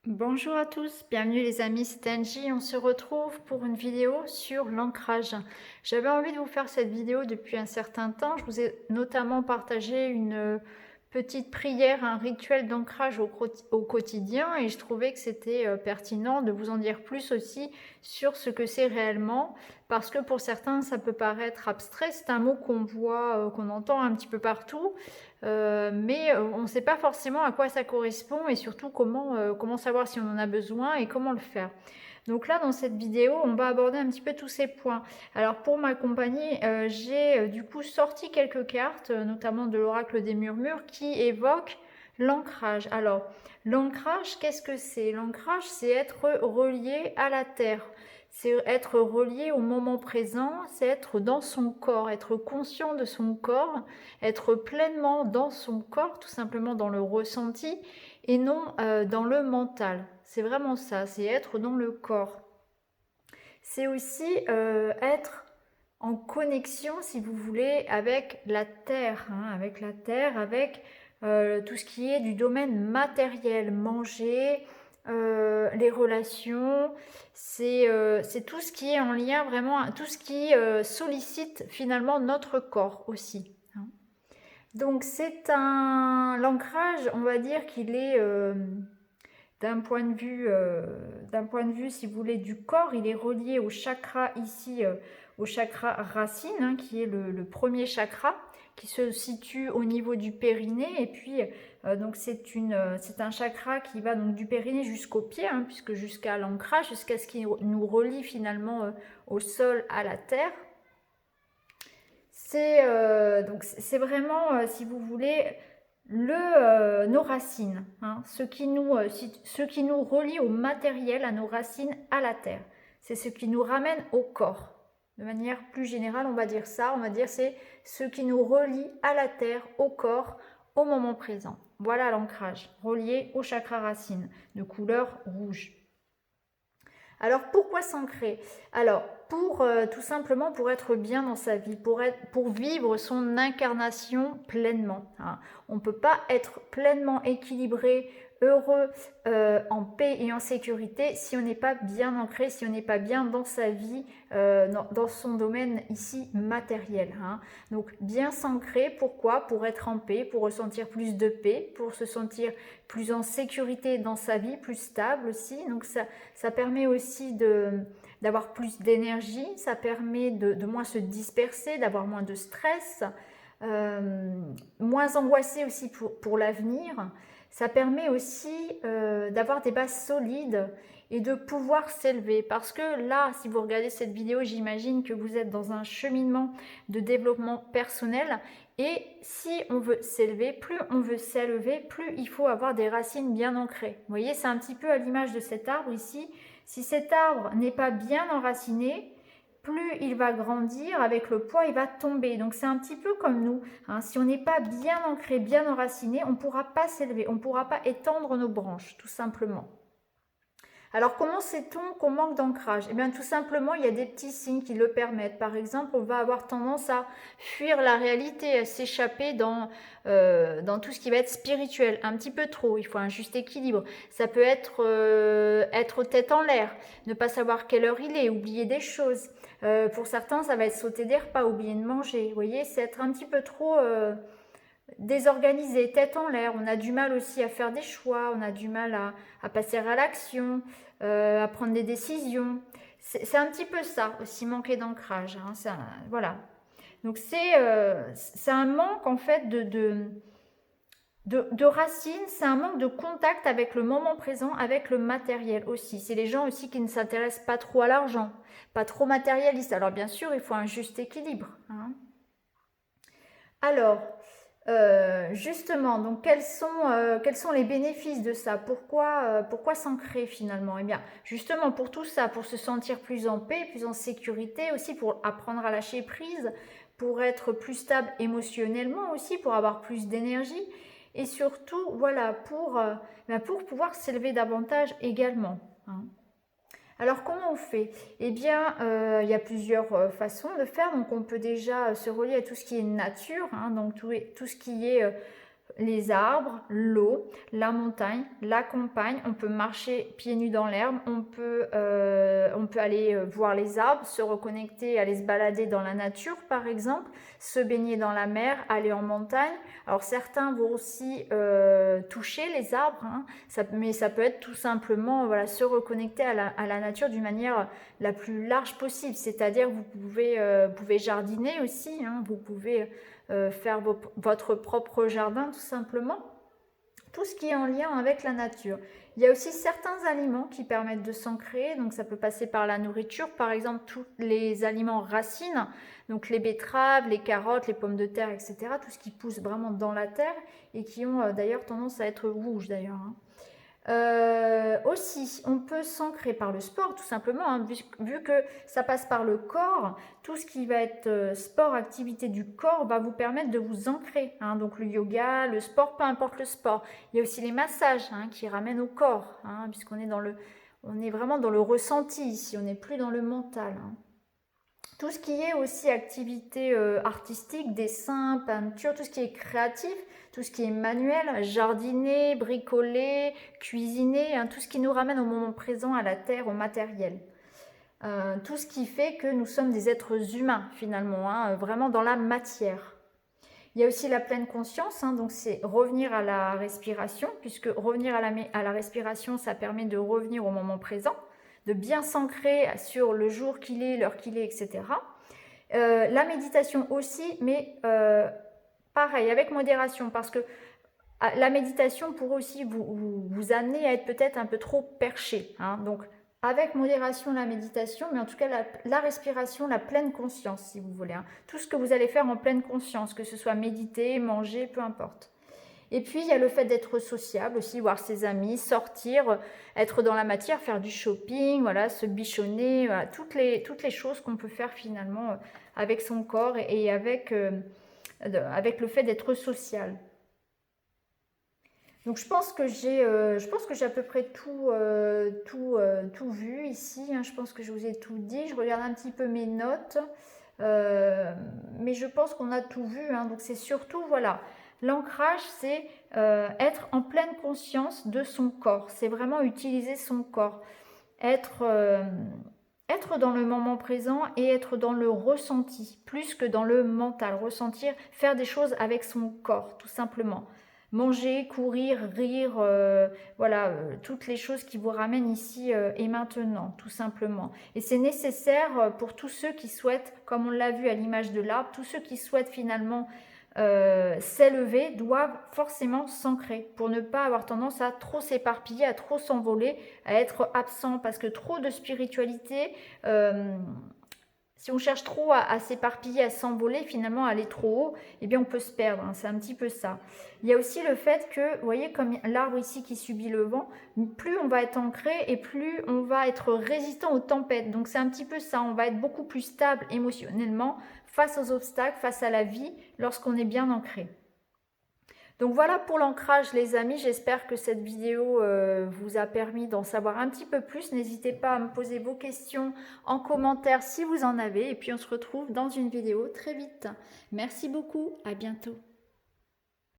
Bonjour à tous, bienvenue les amis, c'est Angie. On se retrouve pour une vidéo sur l'ancrage. J'avais envie de vous faire cette vidéo depuis un certain temps. Je vous ai notamment partagé une petite prière, un rituel d'ancrage au quotidien, et je trouvais que c'était pertinent de vous en dire plus aussi sur ce que c'est réellement, parce que pour certains ça peut paraître abstrait. C'est un mot qu'on voit, qu'on entend un petit peu partout, mais on ne sait pas forcément à quoi ça correspond et surtout comment savoir si on en a besoin et comment le faire. Donc là, dans cette vidéo, on va aborder un petit peu tous ces points. Alors pour m'accompagner, j'ai du coup sorti quelques cartes, notamment de l'oracle des murmures, qui évoquent l'ancrage. Alors, l'ancrage, qu'est-ce que c'est? L'ancrage, c'est être relié à la terre. C'est être relié au moment présent, c'est être dans son corps, être conscient de son corps, être pleinement dans son corps, tout simplement dans le ressenti, et non dans le mental. C'est vraiment ça, c'est être dans le corps. C'est aussi être en connexion, si vous voulez, avec la terre, avec tout ce qui est du domaine matériel, manger, les relations, c'est tout ce qui est en lien vraiment, tout ce qui sollicite finalement notre corps aussi. Donc c'est l'ancrage, on va dire qu'il est d'un point de vue, si vous voulez, du corps, il est relié au chakra ici, au chakra racine, qui est le premier chakra, qui se situe au niveau du périnée. Et puis, donc c'est un chakra qui va donc du périnée jusqu'au pied, puisque jusqu'à l'ancrage, jusqu'à ce qui nous relie finalement au sol, à la terre. C'est vraiment, si vous voulez, nos racines, ce qui nous relie au matériel, à nos racines, à la terre. C'est ce qui nous ramène au corps. De manière plus générale, on va dire ça, on va dire c'est ce qui nous relie à la terre, au corps, au moment présent. Voilà l'ancrage, relié au chakra racine, de couleur rouge. Alors pourquoi s'ancrer? Alors tout simplement pour être bien dans sa vie, pour vivre son incarnation pleinement. On ne peut pas être pleinement équilibré, heureux, en paix et en sécurité si on n'est pas bien ancré, si on n'est pas bien dans sa vie, dans son domaine ici matériel. Donc bien s'ancrer, pourquoi? Pour être en paix, pour ressentir plus de paix, pour se sentir plus en sécurité dans sa vie, plus stable aussi. Donc ça permet aussi d'avoir plus d'énergie, ça permet de moins se disperser, d'avoir moins de stress, moins angoissé aussi pour l'avenir. Ça permet aussi d'avoir des bases solides et de pouvoir s'élever. Parce que là, si vous regardez cette vidéo, j'imagine que vous êtes dans un cheminement de développement personnel. Et si on veut s'élever, plus on veut s'élever, plus il faut avoir des racines bien ancrées. Vous voyez, c'est un petit peu à l'image de cet arbre ici. Si cet arbre n'est pas bien enraciné, plus il va grandir, avec le poids, il va tomber. Donc c'est un petit peu comme nous. Si on n'est pas bien ancré, bien enraciné, on ne pourra pas s'élever, on ne pourra pas étendre nos branches, tout simplement. Alors comment sait-on qu'on manque d'ancrage? Eh bien tout simplement, il y a des petits signes qui le permettent. Par exemple, on va avoir tendance à fuir la réalité, à s'échapper dans tout ce qui va être spirituel, un petit peu trop. Il faut un juste équilibre. Ça peut être tête en l'air, ne pas savoir quelle heure il est, oublier des choses. Pour certains, ça va être sauter des repas, oublier de manger. Vous voyez, c'est être un petit peu trop désorganisé, tête en l'air. On a du mal aussi à faire des choix, on a du mal à passer à l'action, à prendre des décisions. C'est un petit peu ça aussi, manquer d'ancrage. Voilà. Donc c'est un manque en fait de racines, c'est un manque de contact avec le moment présent, avec le matériel aussi. C'est les gens aussi qui ne s'intéressent pas trop à l'argent, pas trop matérialistes. Alors bien sûr, il faut un juste équilibre. Alors, justement, donc quels sont les bénéfices de ça? Pourquoi s'ancrer finalement? Eh bien, justement pour tout ça, pour se sentir plus en paix, plus en sécurité, aussi pour apprendre à lâcher prise, pour être plus stable émotionnellement aussi, pour avoir plus d'énergie et surtout, voilà, pour pouvoir s'élever davantage également. Alors comment on fait? Eh bien, il y a plusieurs façons de faire. Donc on peut déjà se relier à tout ce qui est nature, donc tout ce qui est les arbres, l'eau, la montagne, la campagne. On peut marcher pieds nus dans l'herbe, on peut aller voir les arbres, se reconnecter, aller se balader dans la nature par exemple, se baigner dans la mer, aller en montagne. Alors certains vont aussi toucher les arbres, hein, mais ça peut être tout simplement voilà, se reconnecter à la nature d'une manière la plus large possible. C'est-à-dire vous pouvez jardiner aussi, hein, vous pouvez faire votre propre jardin tout simplement. Tout ce qui est en lien avec la nature. Il y a aussi certains aliments qui permettent de s'ancrer, donc ça peut passer par la nourriture, par exemple tous les aliments racines, donc les betteraves, les carottes, les pommes de terre, etc. Tout ce qui pousse vraiment dans la terre et qui ont d'ailleurs tendance à être rouges d'ailleurs. Hein. Aussi, on peut s'ancrer par le sport, tout simplement, hein, vu que ça passe par le corps, tout ce qui va être sport, activité du corps, va vous permettre de vous ancrer. Hein, donc le yoga, le sport, peu importe le sport. Il y a aussi les massages hein, qui ramènent au corps, hein, puisqu'on est on est vraiment dans le ressenti ici, on n'est plus dans le mental. Hein. Tout ce qui est aussi activité artistique, dessin, peinture, tout ce qui est créatif, tout ce qui est manuel, jardiner, bricoler, cuisiner, hein, tout ce qui nous ramène au moment présent, à la terre, au matériel. Tout ce qui fait que nous sommes des êtres humains finalement, hein, vraiment dans la matière. Il y a aussi la pleine conscience, hein, donc c'est revenir à la respiration, puisque revenir à la respiration, ça permet de revenir au moment présent, de bien s'ancrer sur le jour qu'il est, l'heure qu'il est, etc. La méditation aussi, mais pareil, avec modération, parce que la méditation pourrait aussi vous amener à être peut-être un peu trop perché. Hein, donc, avec modération la méditation, mais en tout cas la respiration, la pleine conscience, si vous voulez. Hein. Tout ce que vous allez faire en pleine conscience, que ce soit méditer, manger, peu importe. Et puis, il y a le fait d'être sociable aussi, voir ses amis, sortir, être dans la matière, faire du shopping, voilà, se bichonner, voilà, toutes les choses qu'on peut faire finalement avec son corps et avec le fait d'être social. Donc je pense que j'ai à peu près tout vu ici. Hein. Je pense que je vous ai tout dit. Je regarde un petit peu mes notes, mais je pense qu'on a tout vu. Hein. Donc c'est surtout voilà, l'ancrage, c'est être en pleine conscience de son corps. C'est vraiment utiliser son corps, être dans le moment présent et être dans le ressenti, plus que dans le mental. Ressentir, faire des choses avec son corps, tout simplement. Manger, courir, rire, voilà, toutes les choses qui vous ramènent ici et maintenant, tout simplement. Et c'est nécessaire pour tous ceux qui souhaitent, comme on l'a vu à l'image de l'arbre, tous ceux qui souhaitent finalement s'élever doivent forcément s'ancrer pour ne pas avoir tendance à trop s'éparpiller, à trop s'envoler, à être absent, parce que trop de spiritualité, si on cherche trop à s'éparpiller, à s'envoler, finalement à aller trop haut, eh bien on peut se perdre, hein, c'est un petit peu ça. Il y a aussi le fait que, vous voyez, comme l'arbre ici qui subit le vent, plus on va être ancré et plus on va être résistant aux tempêtes. Donc c'est un petit peu ça, on va être beaucoup plus stable émotionnellement face aux obstacles, face à la vie, lorsqu'on est bien ancré. Donc voilà pour l'ancrage les amis, j'espère que cette vidéo vous a permis d'en savoir un petit peu plus. N'hésitez pas à me poser vos questions en commentaire si vous en avez et puis on se retrouve dans une vidéo très vite. Merci beaucoup, à bientôt.